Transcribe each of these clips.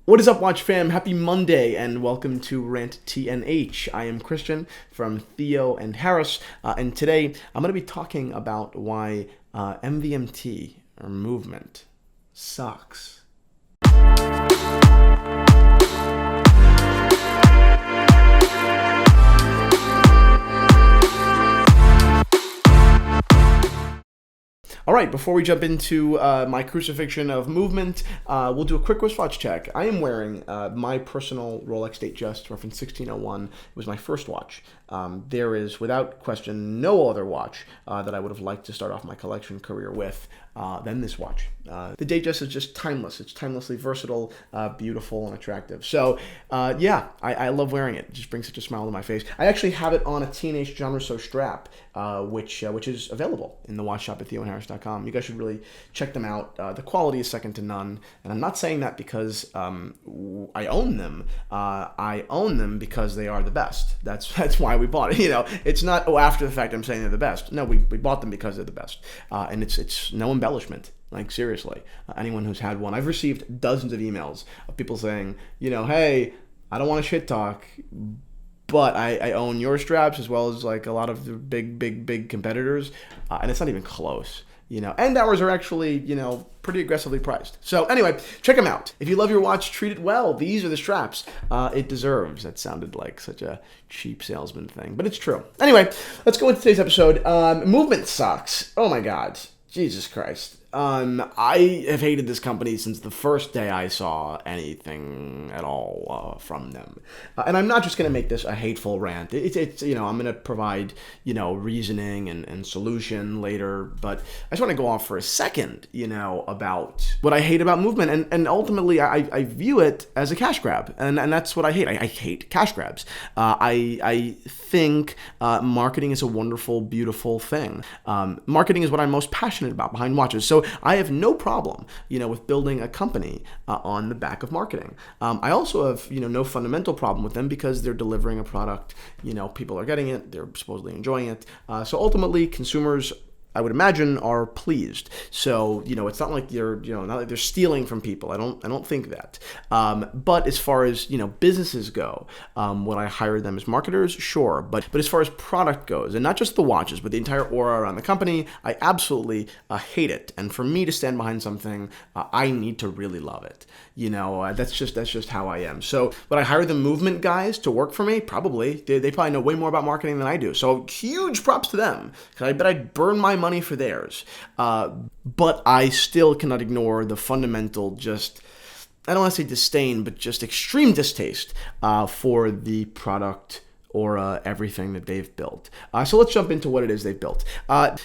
What is up, Watch fam? Happy Monday and welcome to RANT&H. I am Christian from Theo and Harris, and today I'm going to be talking about why MVMT, or movement, sucks. All right, before we jump into my crucifixion of movement, we'll do a quick wristwatch check. I am wearing my personal Rolex Datejust reference 1601. It was my first watch. There is, without question, no other watch that I would have liked to start off my collection career with than this watch. The Datejust is just timeless. It's timelessly versatile, beautiful, and attractive. So, yeah, I love wearing it. It just brings such a smile to my face. I actually have it on a Teenage Genre So strap, which is available in the watch shop at theoharris.com. You guys should really check them out. The quality is second to none, and I'm not saying that because I own them. I own them because they are the best. That's why we bought it. You know, it's not after the fact I'm saying they're the best. No, we bought them because they're the best, and it's no embellishment. Like, seriously, anyone who's had one, I've received dozens of emails of people saying, you know, hey, I don't want to shit talk, but I own your straps as well as like a lot of the big competitors, and it's not even close. You know, and ours are actually, you know, pretty aggressively priced. So anyway, check them out. If you love your watch, treat it well. These are the straps it deserves. That sounded like such a cheap salesman thing, but it's true. Anyway, let's go into today's episode. Movement sucks. Oh my God. Jesus Christ. I have hated this company since the first day I saw anything at all from them. And I'm not just going to make this a hateful rant. It's you know, I'm going to provide, you know, reasoning and solution later. But I just want to go off for a second, you know, about what I hate about movement. And ultimately, I view it as a cash grab. And that's what I hate. I hate cash grabs. I think marketing is a wonderful, beautiful thing. Marketing is what I'm most passionate about behind watches. So I have no problem, you know, with building a company on the back of marketing. I also have, you know, no fundamental problem with them because they're delivering a product, you know, people are getting it, they're supposedly enjoying it. So ultimately, consumers, I would imagine, are pleased. So, you know, it's not like they're, you know, not like they're stealing from people. I don't think that. But as far as, you know, businesses go, would I hire them as marketers? Sure. But as far as product goes, and not just the watches, but the entire aura around the company, I absolutely hate it. And for me to stand behind something, I need to really love it. You know, that's just how I am. So would I hire the movement guys to work for me? Probably. They probably know way more about marketing than I do. So huge props to them. Because I bet I'd burn my money for theirs. But I still cannot ignore the fundamental, just, I don't want to say disdain, but just extreme distaste for the product or everything that they've built. So let's jump into what it is they've built.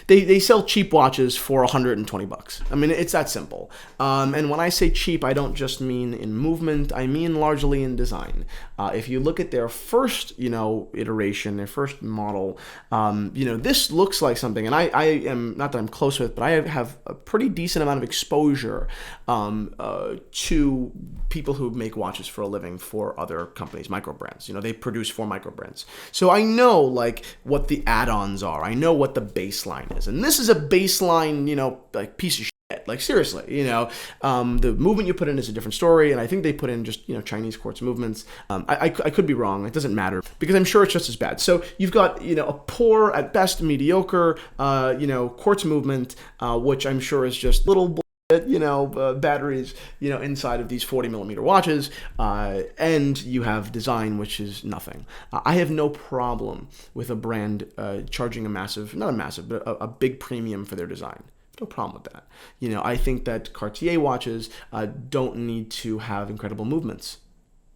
They sell cheap watches for $120. I mean, it's that simple. And when I say cheap, I don't just mean in movement, I mean largely in design. If you look at their first, you know, iteration, their first model, you know, this looks like something, and I am, not that I'm close with, but I have a pretty decent amount of exposure to people who make watches for a living for other companies, micro brands. You know, they produce for micro brands. So I know, like, what the add-ons are. I know what the baseline is. And this is a baseline, you know, like, piece of shit. Like, seriously, you know, the movement you put in is a different story. And I think they put in just, you know, Chinese quartz movements. I could be wrong. It doesn't matter because I'm sure it's just as bad. So you've got, you know, a poor, at best, mediocre, you know, quartz movement, which I'm sure is just little, you know, batteries, you know, inside of these 40mm watches, and you have design, which is nothing. I have no problem with a brand charging a massive, not a massive, but a big premium for their design. No problem with that. You know, I think that Cartier watches don't need to have incredible movements,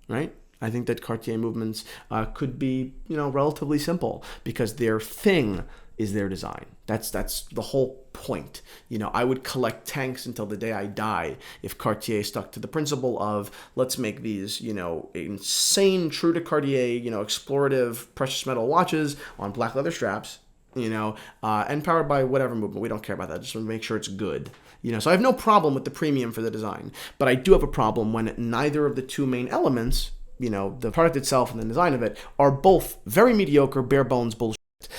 right? I think that Cartier movements could be, you know, relatively simple because their thing is their design. That's the whole point. You know, I would collect tanks until the day I die if Cartier stuck to the principle of, let's make these, you know, insane, true to Cartier, you know, explorative precious metal watches on black leather straps, you know, and powered by whatever movement. We don't care about that. Just want to make sure it's good. You know, so I have no problem with the premium for the design, but I do have a problem when neither of the two main elements, you know, the product itself and the design of it, are both very mediocre, bare bones bullshit.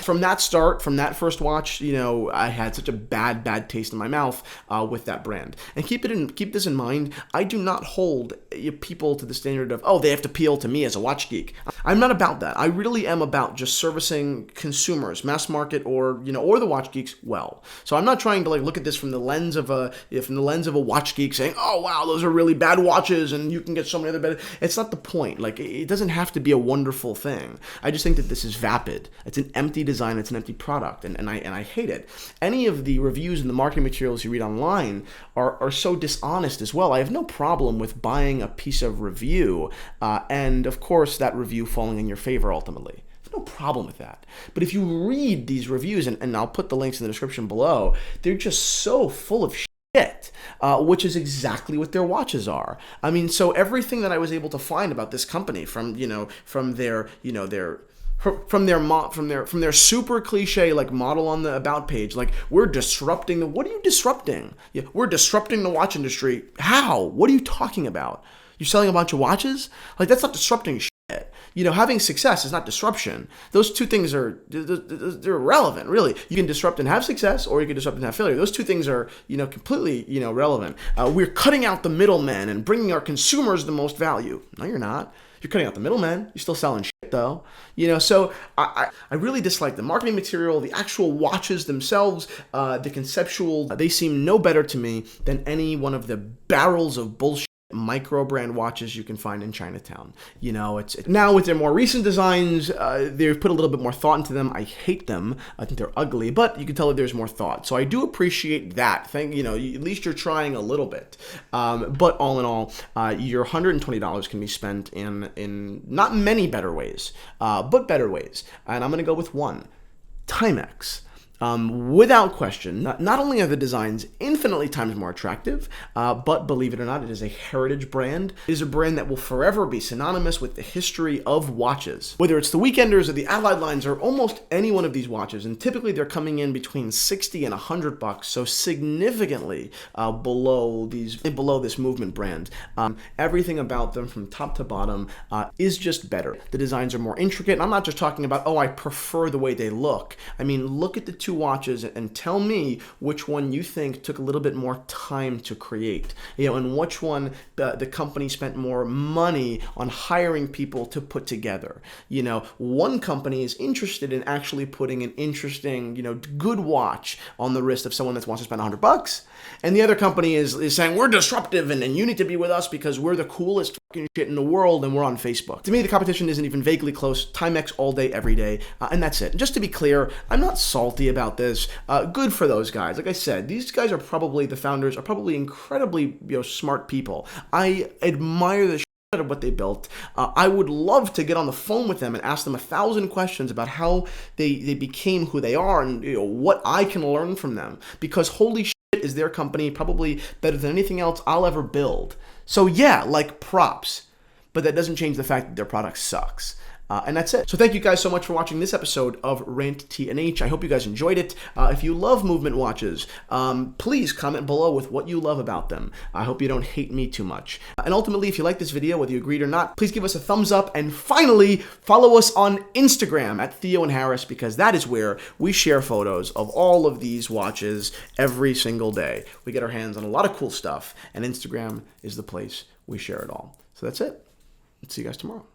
from that first watch, I had such a bad taste in my mouth with that brand. And keep this in mind. I do not hold people to the standard of, oh, they have to appeal to me as a watch geek. I'm not about that. I really am about just servicing consumers, mass market, or the watch geeks well. So I'm not trying to look at this from the lens of a watch geek saying, oh wow, those are really bad watches and you can get so many other better. It's not the point. It doesn't have to be a wonderful thing. I just think that this is vapid. It's an empty design. It's an empty product, and I hate it. Any of the reviews and the marketing materials you read online are so dishonest as well. I have no problem with buying a piece of review, and of course that review falling in your favor ultimately. No problem with that. But if you read these reviews, and I'll put the links in the description below, they're just so full of shit, which is exactly what their watches are. I mean, so everything that I was able to find about this company from their super cliche model on the about page, we're disrupting what are you disrupting? Yeah, we're disrupting the watch industry. How? What are you talking about? You're selling a bunch of watches? That's not disrupting shit. Having success is not disruption. Those two things they're irrelevant, really. You can disrupt and have success, or you can disrupt and have failure. Those two things are, completely, relevant. We're cutting out the middlemen and bringing our consumers the most value. No, you're not. You're cutting out the middlemen. You're still selling shit, though. So I really dislike the marketing material, the actual watches themselves, the conceptual. They seem no better to me than any one of the barrels of bullshit micro brand watches you can find in Chinatown. It's now with their more recent designs, they've put a little bit more thought into them. I hate them. I think they're ugly, but you can tell that there's more thought. So I do appreciate that. At least you're trying a little bit. But all in all, your $120 can be spent in not many better ways, but better ways. And I'm going to go with one. Timex. Without question, not only are the designs infinitely times more attractive, but believe it or not, it is a heritage brand. It is a brand that will forever be synonymous with the history of watches. Whether it's the Weekenders or the Allied lines or almost any one of these watches, and typically they're coming in between $60 and $100, so significantly below this movement brand. Everything about them from top to bottom is just better. The designs are more intricate, and I'm not just talking about, oh, I prefer the way they look. I mean, look at the two watches and tell me which one you think took a little bit more time to create, and which one the company spent more money on hiring people to put together. One company is interested in actually putting an interesting, good watch on the wrist of someone that wants to spend $100, and the other company is saying we're disruptive and you need to be with us because we're the coolest fucking shit in the world and we're on Facebook. To me, the competition isn't even vaguely close. Timex all day, every day, and that's it. Just to be clear, I'm not salty about this. Good for those guys. Like I said, these guys are probably, the founders are probably incredibly smart people. I admire the shit of what they built. I would love to get on the phone with them and ask them 1,000 questions about how they became who they are and what I can learn from them, because holy shit is their company probably better than anything else I'll ever build. So yeah, props, but that doesn't change the fact that their product sucks. And that's it. So thank you guys so much for watching this episode of RANT&H. I hope you guys enjoyed it. If you love movement watches, please comment below with what you love about them. I hope you don't hate me too much. And ultimately, if you like this video, whether you agreed or not, please give us a thumbs up. And finally, follow us on Instagram at Theo and Harris, because that is where we share photos of all of these watches every single day. We get our hands on a lot of cool stuff, and Instagram is the place we share it all. So that's it. Let's see you guys tomorrow.